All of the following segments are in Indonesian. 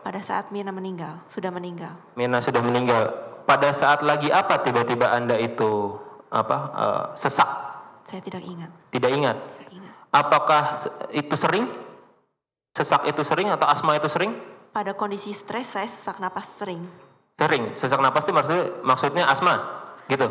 Pada saat Mirna meninggal, sudah meninggal. Mirna sudah meninggal. Pada saat lagi apa tiba-tiba Anda itu sesak? Saya tidak ingat. Tidak ingat. Tidak ingat. Apakah itu sering? Sesak itu sering atau asma itu sering? Pada kondisi stres saya sesak napas sering. Sering. Sesak napas itu maksudnya asma, gitu.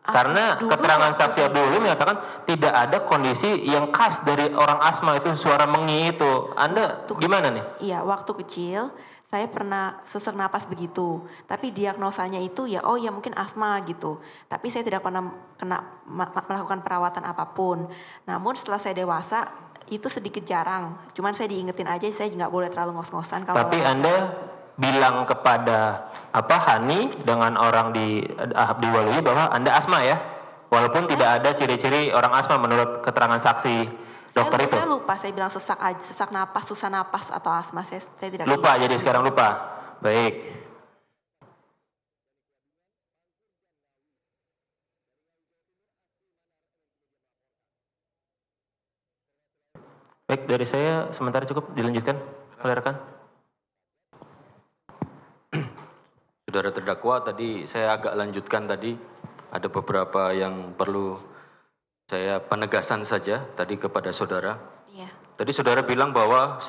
Karena Dulu keterangan waktu saksi Abdul menyatakan tidak ada kondisi yang khas dari orang asma itu suara mengi itu. Anda gimana nih? Iya, waktu kecil saya pernah sesak napas begitu. Tapi diagnosanya itu ya oh ya mungkin asma gitu. Tapi saya tidak pernah melakukan perawatan apapun. Namun setelah saya dewasa itu sedikit jarang. Cuman saya diingetin aja saya nggak boleh terlalu ngos-ngosan kalau. Tapi Anda bilang kepada Hani dengan orang di Waluyo bahwa Anda asma ya, walaupun tidak ada ciri-ciri orang asma menurut keterangan saksi dokter itu. Saya lupa, saya bilang sesak napas, susah napas atau asma, saya tidak lupa. ingat. Jadi sekarang lupa. Baik. Baik, dari saya sementara cukup, dilanjutkan oleh rekan. Saudara terdakwa, tadi saya agak lanjutkan tadi, ada beberapa yang perlu saya penegasan saja tadi kepada saudara. Iya. Tadi saudara bilang bahwa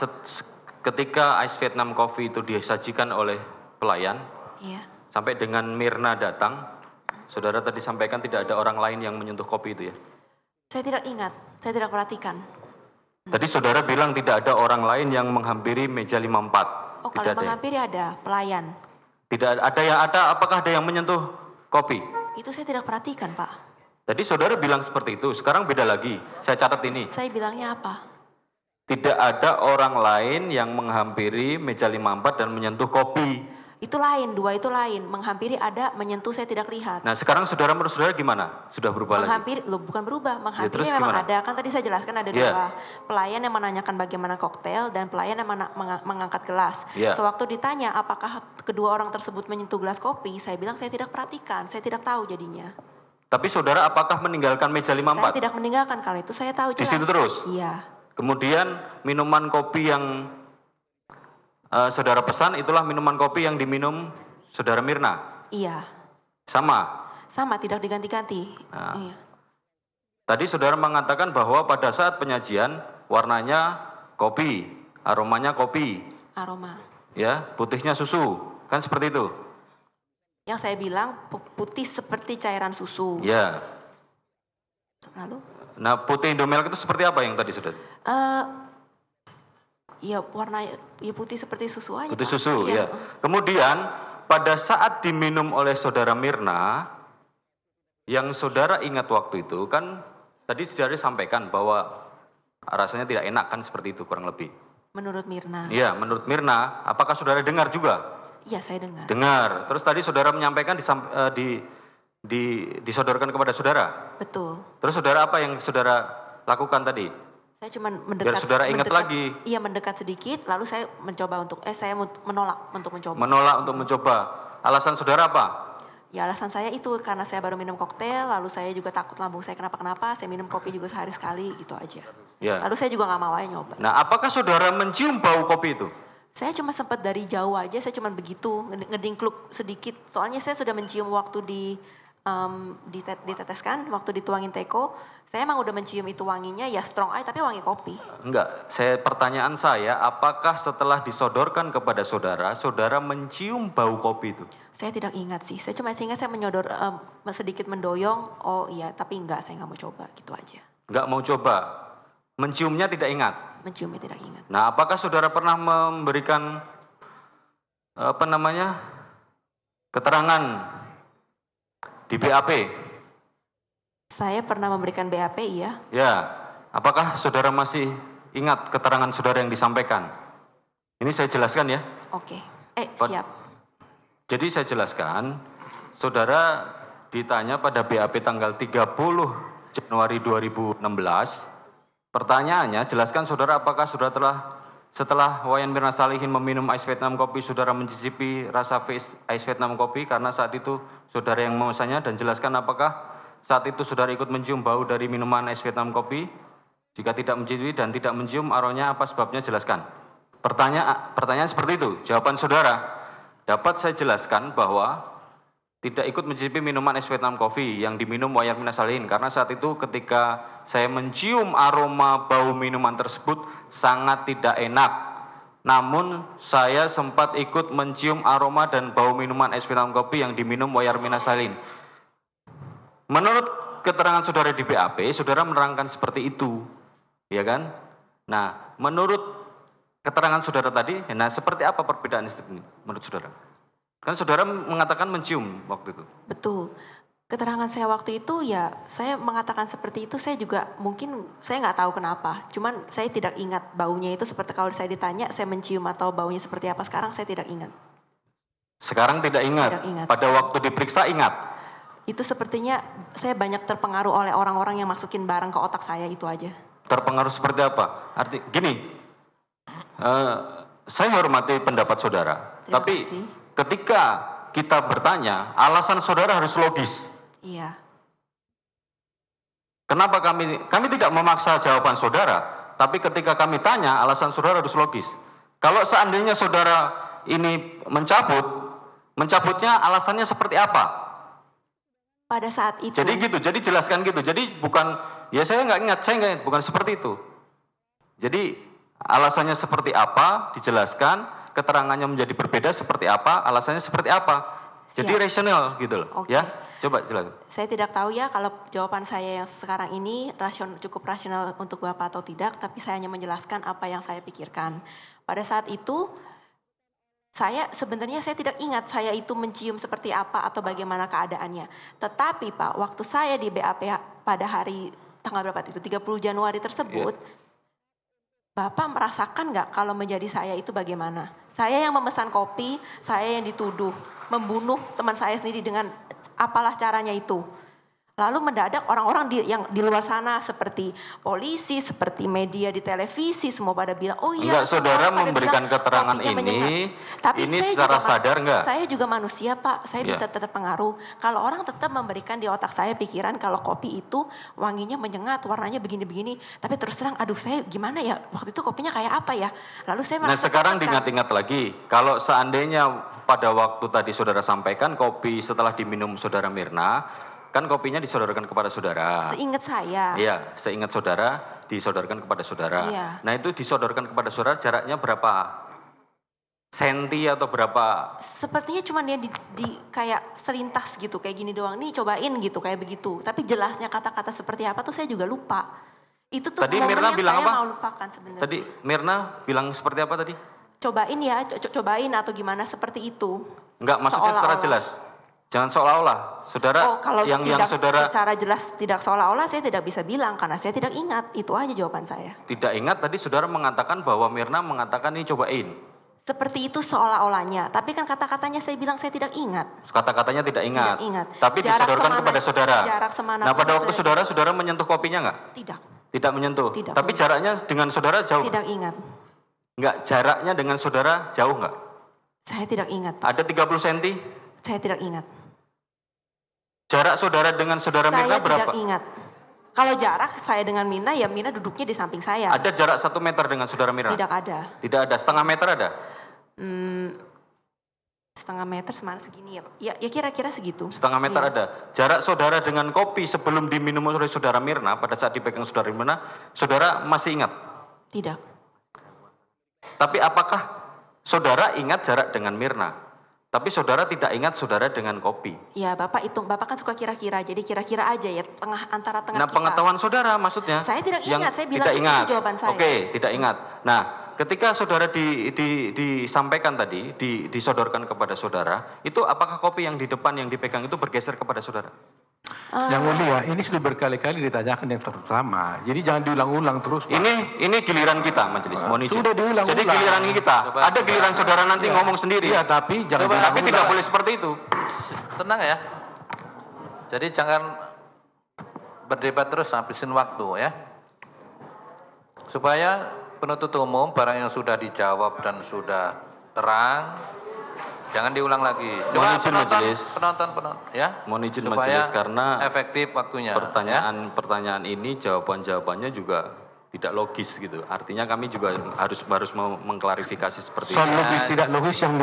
ketika Ice Vietnam Coffee itu disajikan oleh pelayan, iya. Sampai dengan Mirna datang, saudara tadi sampaikan tidak ada orang lain yang menyentuh kopi itu ya? Saya tidak ingat, saya tidak perhatikan. Tadi saudara bilang tidak ada orang lain yang menghampiri meja 54. Oh, kalau menghampiri ada pelayan. Tidak ada, apakah ada yang menyentuh kopi? Itu saya tidak perhatikan, Pak. Tadi saudara bilang seperti itu, sekarang beda lagi. Saya catat ini. Saya bilangnya apa? Tidak ada orang lain yang menghampiri meja 54 dan menyentuh kopi. Itu lain, dua itu lain. Menghampiri ada, menyentuh saya tidak lihat. Nah sekarang saudara menurut saudara gimana? Sudah berubah menghampiri, lagi? Loh bukan berubah, menghampiri ya, memang gimana? ada. Kan tadi saya jelaskan ada dua. Pelayan yang menanyakan bagaimana koktail dan pelayan yang mengangkat gelas. Sewaktu ditanya apakah kedua orang tersebut menyentuh gelas kopi, saya bilang saya tidak perhatikan, saya tidak tahu jadinya. Tapi saudara apakah meninggalkan meja 54? Saya tidak meninggalkan, kalau itu saya tahu jelas. Di situ terus? Iya. Kemudian minuman kopi yang saudara pesan itulah minuman kopi yang diminum saudara Mirna? Iya. Sama? Sama, tidak diganti-ganti. Nah, iya. Tadi saudara mengatakan bahwa pada saat penyajian warnanya kopi, aromanya kopi. Aroma. Ya, putihnya susu, kan seperti itu? Yang saya bilang putih seperti cairan susu. Ya. Lalu? Nah, putih Indomilk itu seperti apa yang tadi sudah? Ya warna ya putih seperti susu aja. Putih Pak. susu, ya. Kemudian pada saat diminum oleh saudara Mirna, yang saudara ingat waktu itu kan tadi saudara sampaikan bahwa rasanya tidak enak kan seperti itu kurang lebih. Menurut Mirna. Iya, menurut Mirna, apakah saudara dengar juga? Iya, saya dengar. Dengar. Terus tadi saudara menyampaikan disodorkan kepada saudara. Betul. Terus saudara apa yang saudara lakukan tadi? Saya cuma mendekat. Biar saudara ingat lagi. Iya, mendekat sedikit, lalu saya mencoba untuk, saya menolak untuk mencoba. Menolak untuk mencoba. Alasan saudara apa? Ya alasan saya itu karena saya baru minum koktail, lalu saya juga takut lambung saya kenapa-kenapa, saya minum kopi juga sehari sekali, gitu aja. Ya. Lalu saya juga nggak mau aja nyoba. Nah, apakah saudara mencium bau kopi itu? Saya cuma sempat dari jauh aja, saya cuma begitu, ngedingkluk sedikit. Soalnya saya sudah mencium waktu diteteskan, waktu dituangin teko, saya emang udah mencium itu wanginya, ya strong aja, tapi wangi kopi. Enggak, pertanyaan saya, apakah setelah disodorkan kepada saudara, saudara mencium bau kopi itu? Saya tidak ingat sih, saya cuma ingat saya menyodor, sedikit mendoyong, oh iya, tapi enggak, saya nggak mau coba, gitu aja. Enggak mau coba, menciumnya tidak ingat? Menciumnya tidak ingat. Nah, apakah saudara pernah memberikan, keterangan di BAP? Saya pernah memberikan BAP, iya. Ya, apakah saudara masih ingat keterangan saudara yang disampaikan? Ini saya jelaskan ya. Oke, siap. Jadi saya jelaskan, saudara ditanya pada BAP tanggal 30 Januari 2016, pertanyaannya, jelaskan saudara apakah saudara setelah Wayan Mirna Salihin meminum Ice Vietnam Kopi, saudara mencicipi rasa Ice Vietnam Kopi karena saat itu saudara yang memesannya, dan jelaskan apakah saat itu saudara ikut mencium bau dari minuman Ice Vietnam Kopi. Jika tidak mencicipi dan tidak mencium aromanya, apa sebabnya, jelaskan. Pertanyaan seperti itu. Jawaban saudara, dapat saya jelaskan bahwa tidak ikut mencicipi minuman es Vietnam Coffee yang diminum Wayan Mirna Salihin karena saat itu ketika saya mencium aroma bau minuman tersebut sangat tidak enak. Namun saya sempat ikut mencium aroma dan bau minuman es Vietnam Coffee yang diminum Wayan Mirna Salihin. Menurut keterangan saudara di BAP, saudara menerangkan seperti itu, ya kan? Nah, menurut keterangan saudara tadi, nah seperti apa perbedaan ini menurut saudara? Kan saudara mengatakan mencium waktu itu. Betul. Keterangan saya waktu itu ya saya mengatakan seperti itu, saya juga mungkin saya nggak tahu kenapa. Cuman saya tidak ingat baunya itu seperti kalau saya ditanya saya mencium atau baunya seperti apa, sekarang saya tidak ingat. Sekarang tidak ingat. Tidak ingat. Pada waktu diperiksa ingat. Itu sepertinya saya banyak terpengaruh oleh orang-orang yang masukin barang ke otak saya, itu aja. Terpengaruh seperti apa? Arti gini, saya hormati pendapat saudara. Terima Tapi kasih. ketika kita bertanya, alasan saudara harus logis. Iya. Kenapa kami tidak memaksa jawaban saudara, tapi ketika kami tanya, alasan saudara harus logis. Kalau seandainya saudara ini mencabutnya alasannya seperti apa? Pada saat itu. Jadi gitu, jadi jelaskan gitu. Jadi bukan, ya saya nggak ingat, bukan seperti itu. Jadi alasannya seperti apa, dijelaskan, keterangannya menjadi berbeda seperti apa, alasannya seperti apa. Jadi Siap. rasional gitu loh, Oke. ya. Coba jelaskan. Saya tidak tahu ya kalau jawaban saya yang sekarang ini cukup rasional untuk Bapak atau tidak, tapi saya hanya menjelaskan apa yang saya pikirkan. Pada saat itu, saya tidak ingat saya itu mencium seperti apa atau bagaimana keadaannya. Tetapi Pak, waktu saya di BAP pada hari tanggal berapa itu, 30 Januari tersebut, Bapak merasakan nggak kalau menjadi saya itu bagaimana? Saya yang memesan kopi, saya yang dituduh membunuh teman saya sendiri dengan apalah caranya itu. Lalu mendadak orang-orang yang di luar sana seperti polisi, seperti media di televisi semua pada bilang, oh iya. Enggak, saudara pada memberikan bilang, keterangan kopinya ini, menyengat. Tapi ini saya secara juga, sadar enggak? Saya juga manusia Pak, saya Ya. bisa tetap pengaruh. Kalau orang tetap memberikan di otak saya pikiran kalau kopi itu wanginya menyengat, warnanya begini-begini. Tapi terus terang, aduh saya gimana ya, waktu itu kopinya kayak apa ya. Lalu saya Nah merasa sekarang tertekan. diingat-ingat lagi, kalau seandainya pada waktu tadi saudara sampaikan kopi setelah diminum saudara Mirna, kan kopinya disodorkan kepada saudara. Seingat saya. Iya, seingat saudara disodorkan kepada saudara. Iya. Nah itu disodorkan kepada saudara jaraknya berapa senti atau berapa? Sepertinya cuma dia di kayak selintas gitu, kayak gini doang. Nih cobain gitu, kayak begitu. Tapi jelasnya kata-kata seperti apa tuh saya juga lupa. Itu tuh Tadi momen Mirna yang bilang saya apa? mau lupakan sebenarnya. Tadi Mirna bilang seperti apa tadi? Cobain ya, cobain atau gimana seperti itu. Enggak, maksudnya secara Seolah-olah. jelas. Jangan seolah-olah. Saudara Oh, kalau yang tidak saudara secara jelas tidak seolah-olah saya tidak bisa bilang karena saya tidak ingat. Itu aja jawaban saya. tidak ingat tadi saudara mengatakan bahwa Mirna mengatakan ini cobain. Seperti itu seolah-olahnya. Tapi kan kata-katanya saya bilang saya tidak ingat. Kata-katanya tidak ingat. Tidak ingat. Tapi Jarak disodorkan semana- kepada saudara. jarak semanapun Nah pada waktu sudah- saudara menyentuh kopinya enggak? Tidak, Tidak menyentuh. Tidak. Tapi jaraknya dengan saudara jauh. tidak ingat. Enggak, jaraknya dengan saudara jauh enggak? Saya tidak ingat, Pak. Ada 30 cm? Saya tidak ingat. Jarak saudara dengan saudara Mirna Saya berapa? tidak ingat. Kalau jarak saya dengan Mina, ya Mina duduknya di samping saya. Ada jarak 1 meter dengan saudara Mirna? Tidak ada. Tidak ada, setengah meter ada? Setengah meter semana segini ya, Pak? Ya kira-kira segitu. Setengah meter Iya. ada. Jarak saudara dengan kopi sebelum diminum oleh saudara Mirna, pada saat dipegang saudara Mirna, saudara masih ingat? Tidak. Tapi apakah saudara ingat jarak dengan Mirna? Tapi saudara tidak ingat saudara dengan kopi. Ya Bapak hitung, Bapak kan suka kira-kira, jadi kira-kira aja ya antara tengah Nah kita. pengetahuan saudara maksudnya? Saya tidak yang ingat, saya bilang tidak itu ingat. jawaban saya. Oke, tidak ingat. Nah ketika saudara disampaikan tadi, disodorkan kepada saudara, itu apakah kopi yang di depan yang dipegang itu bergeser kepada saudara? Yang mulia, ini sudah berkali-kali ditanyakan yang terutama. Jadi jangan diulang-ulang terus, Pak. Ini giliran kita majelis, mohon izin. Sudah diulang-ulang. Jadi giliran kita, Coba. ada giliran saudara nanti ngomong sendiri. Iya, tapi jangan Coba. Tapi tidak boleh seperti itu. Tenang ya. Jadi jangan berdebat terus habisin waktu ya. Supaya penuntut umum barang yang sudah dijawab dan sudah terang, jangan diulang lagi. Mohon izin, majelis. penonton ya. Mohon izin, supaya majelis, karena efektif waktunya. Pertanyaan ini jawabannya juga tidak logis gitu. Artinya kami juga harus mau mengklarifikasi seperti Soal itu. logis tidak logis yang